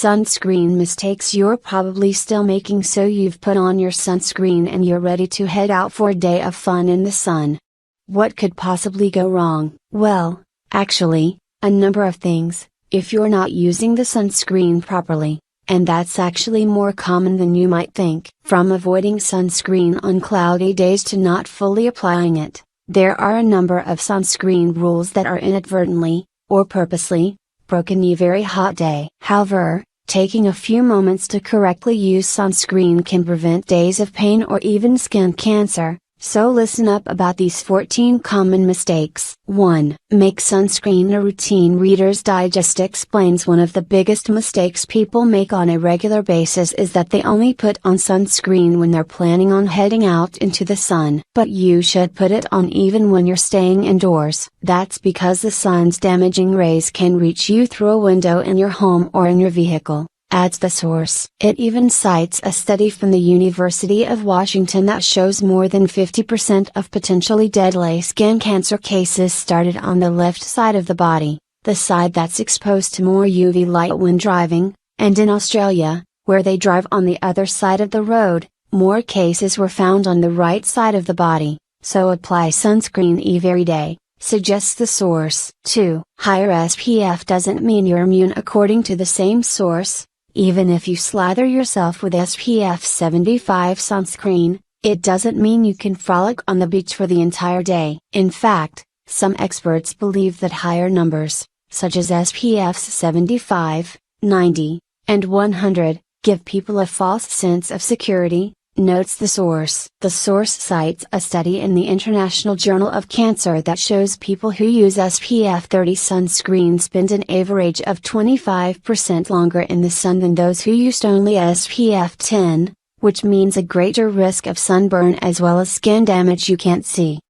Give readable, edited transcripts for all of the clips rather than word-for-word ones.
Sunscreen mistakes you're probably still making. So you've put on your sunscreen and you're ready to head out for a day of fun in the sun. What could possibly go wrong? Well, actually, a number of things, if you're not using the sunscreen properly. And that's actually more common than you might think. From avoiding sunscreen on cloudy days to not fully applying it, there are a number of sunscreen rules that are inadvertently, or purposely, broken a very hot day. However, taking a few moments to correctly use sunscreen can prevent days of pain or even skin cancer. So listen up about these 14 common mistakes. 1. Make sunscreen a routine. Reader's Digest explains one of the biggest mistakes people make on a regular basis is that they only put on sunscreen when they're planning on heading out into the sun. But you should put it on even when you're staying indoors. That's because the sun's damaging rays can reach you through a window in your home or in your vehicle, adds the source. It even cites a study from the University of Washington that shows more than 50% of potentially deadly skin cancer cases started on the left side of the body, the side that's exposed to more UV light when driving, and in Australia, where they drive on the other side of the road, more cases were found on the right side of the body. So apply sunscreen every day, suggests the source. 2. Higher SPF doesn't mean you're immune. According to the same source, even if you slather yourself with SPF 75 sunscreen, it doesn't mean you can frolic on the beach for the entire day. In fact, some experts believe that higher numbers, such as SPFs 75, 90, and 100, give people a false sense of security, notes the source. The source cites a study in the International Journal of Cancer that shows people who use SPF 30 sunscreen spend an average of 25% longer in the sun than those who used only SPF 10, which means a greater risk of sunburn as well as skin damage you can't see.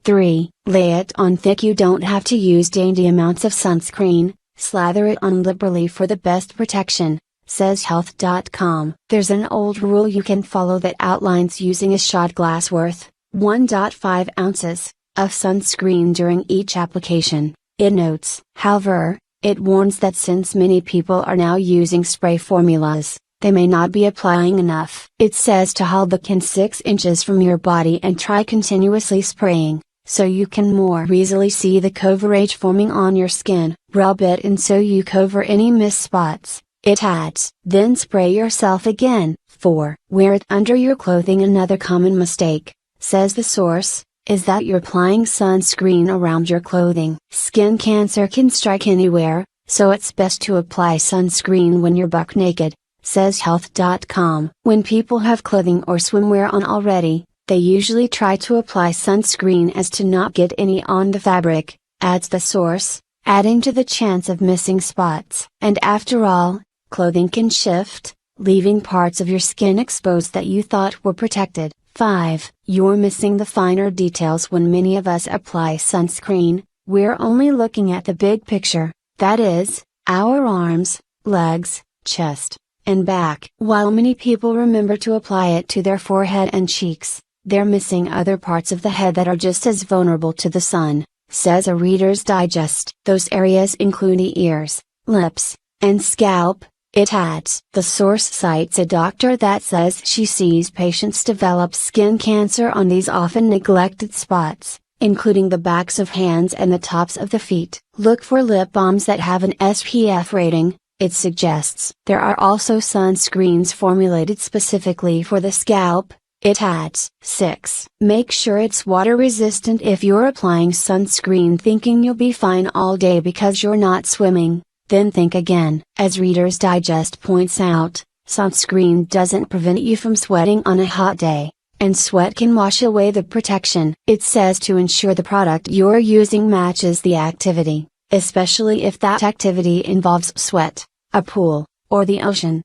3. Lay it on thick. You don't have to use dainty amounts of sunscreen, slather it on liberally for the best protection, says health.com. There's an old rule you can follow that outlines using a shot glass worth, 1.5 ounces, of sunscreen during each application, it notes. However, it warns that since many people are now using spray formulas, they may not be applying enough. It says to hold the can 6 inches from your body and try continuously spraying, so you can more easily see the coverage forming on your skin. Rub it in so you cover any missed spots, it adds. Then spray yourself again. 4. Wear it under your clothing. Another common mistake, says the source, is that you're applying sunscreen around your clothing. Skin cancer can strike anywhere, so it's best to apply sunscreen when you're buck naked, says health.com. When people have clothing or swimwear on already, they usually try to apply sunscreen as to not get any on the fabric, adds the source, adding to the chance of missing spots. And after all, clothing can shift, leaving parts of your skin exposed that you thought were protected. 5. You're missing the finer details. When many of us apply sunscreen, we're only looking at the big picture, that is, our arms, legs, chest, and back. While many people remember to apply it to their forehead and cheeks, they're missing other parts of the head that are just as vulnerable to the sun, says a Reader's Digest. Those areas include the ears, lips, and scalp, it adds. The source cites a doctor that says she sees patients develop skin cancer on these often neglected spots, including the backs of hands and the tops of the feet. Look for lip balms that have an SPF rating, it suggests. There are also sunscreens formulated specifically for the scalp, it adds. 6. Make sure it's water resistant. If you're applying sunscreen thinking you'll be fine all day because you're not swimming, then think again. As Reader's Digest points out, sunscreen doesn't prevent you from sweating on a hot day, and sweat can wash away the protection. It says to ensure the product you're using matches the activity, especially if that activity involves sweat, a pool, or the ocean.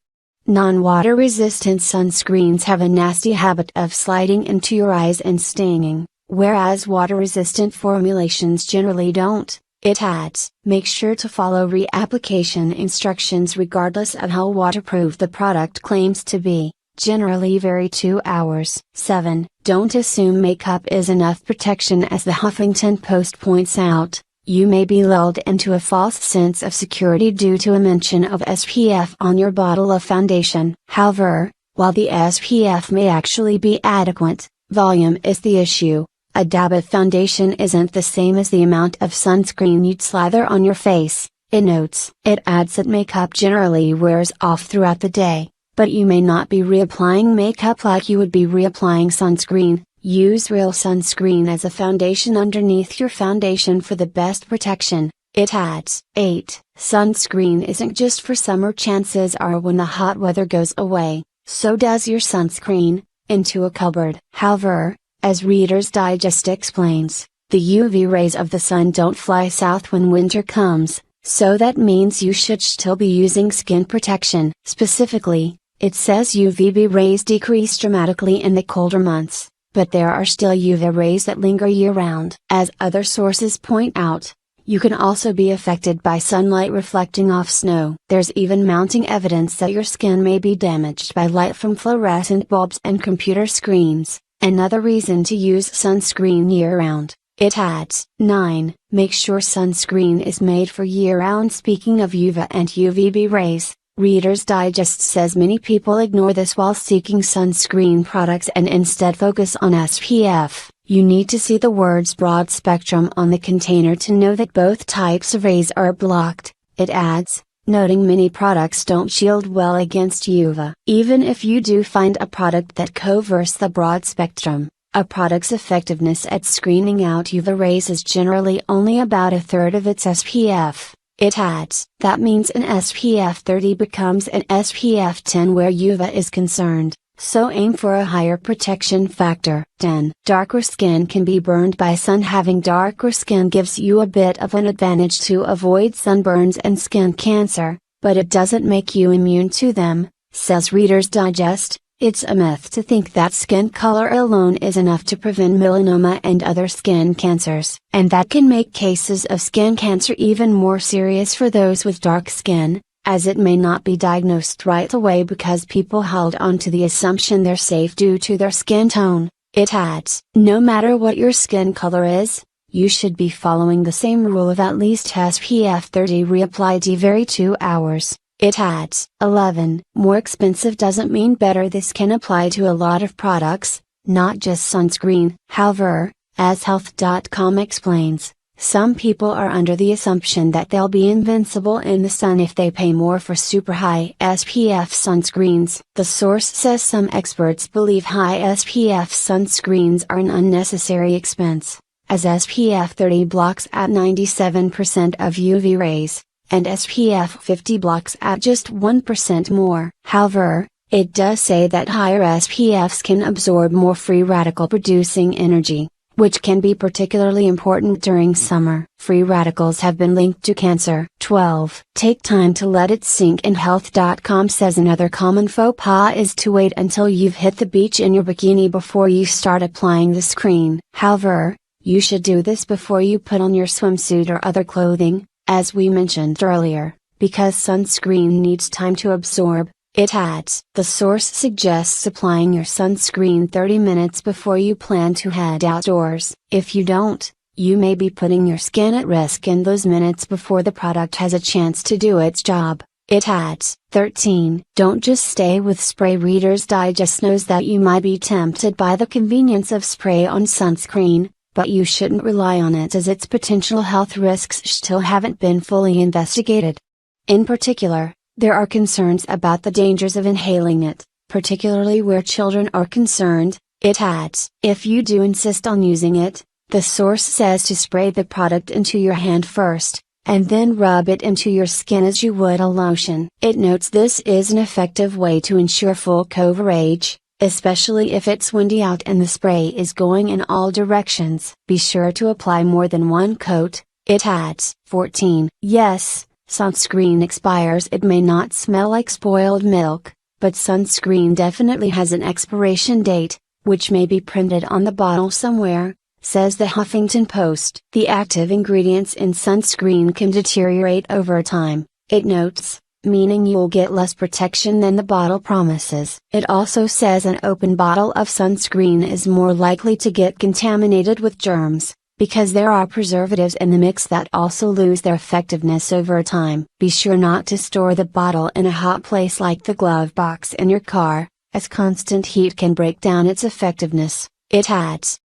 Non-water resistant sunscreens have a nasty habit of sliding into your eyes and stinging, whereas water resistant formulations generally don't, it adds. Make sure to follow reapplication instructions regardless of how waterproof the product claims to be, generally vary 2 hours. 7. Don't assume makeup is enough protection. As the Huffington Post points out, You may be lulled into a false sense of security due to a mention of SPF on your bottle of foundation. However, while the SPF may actually be adequate, volume is the issue. A dab of foundation isn't the same as the amount of sunscreen you'd slather on your face, it notes. It adds that makeup generally wears off throughout the day, but you may not be reapplying makeup like you would be reapplying sunscreen. Use real sunscreen as a foundation underneath your foundation for the best protection, it adds. 8. Sunscreen isn't just for summer. Chances are when the hot weather goes away, so does your sunscreen, into a cupboard. However, as Reader's Digest explains, the UV rays of the sun don't fly south when winter comes, so that means you should still be using skin protection. Specifically, it says UVB rays decrease dramatically in the colder months, but there are still UV rays that linger year-round. As other sources point out, you can also be affected by sunlight reflecting off snow. There's even mounting evidence that your skin may be damaged by light from fluorescent bulbs and computer screens. Another reason to use sunscreen year-round, it adds. 9. Make sure sunscreen is made for year-round. Speaking of UV and UVB rays, Reader's Digest says many people ignore this while seeking sunscreen products and instead focus on SPF. You need to see the words broad spectrum on the container to know that both types of rays are blocked, it adds, noting many products don't shield well against UV. Even if you do find a product that covers the broad spectrum, a product's effectiveness at screening out UV rays is generally only about a third of its SPF, it adds. That means an SPF 30 becomes an SPF 10 where UV is concerned, so aim for a higher protection factor. 10. Darker skin can be burned by sun. Having darker skin gives you a bit of an advantage to avoid sunburns and skin cancer, but it doesn't make you immune to them, says Reader's Digest. It's a myth to think that skin color alone is enough to prevent melanoma and other skin cancers. And that can make cases of skin cancer even more serious for those with dark skin, as it may not be diagnosed right away because people held on to the assumption they're safe due to their skin tone, it adds. No matter what your skin color is, you should be following the same rule of at least SPF 30 reapplied every 2 hours. It adds. 11. More expensive doesn't mean better. This can apply to a lot of products, not just sunscreen. However, as health.com explains, some people are under the assumption that they'll be invincible in the sun if they pay more for super high SPF sunscreens. The source says some experts believe high SPF sunscreens are an unnecessary expense, as SPF 30 blocks at 97% of UV rays, and SPF 50 blocks at just 1% more. However, it does say that higher SPFs can absorb more free radical producing energy, which can be particularly important during summer. Free radicals have been linked to cancer. 12. Take time to let it sink in. Health.com says another common faux pas is to wait until you've hit the beach in your bikini before you start applying the screen. However, you should do this before you put on your swimsuit or other clothing, as we mentioned earlier, because sunscreen needs time to absorb, it adds. The source suggests applying your sunscreen 30 minutes before you plan to head outdoors. If you don't, you may be putting your skin at risk in those minutes before the product has a chance to do its job, it adds. 13. Don't just stay with spray. Reader's Digest knows that you might be tempted by the convenience of spray on sunscreen, but you shouldn't rely on it as its potential health risks still haven't been fully investigated. In particular, there are concerns about the dangers of inhaling it, particularly where children are concerned, it adds. If you do insist on using it, the source says to spray the product into your hand first, and then rub it into your skin as you would a lotion. It notes this is an effective way to ensure full coverage, especially if it's windy out and the spray is going in all directions. Be sure to apply more than one coat, it adds. 14. Yes, sunscreen expires. It may not smell like spoiled milk, but sunscreen definitely has an expiration date, which may be printed on the bottle somewhere, says the Huffington Post. The active ingredients in sunscreen can deteriorate over time, it notes, meaning you'll get less protection than the bottle promises. It also says an open bottle of sunscreen is more likely to get contaminated with germs, because there are preservatives in the mix that also lose their effectiveness over time. Be sure not to store the bottle in a hot place like the glove box in your car, as constant heat can break down its effectiveness, it adds.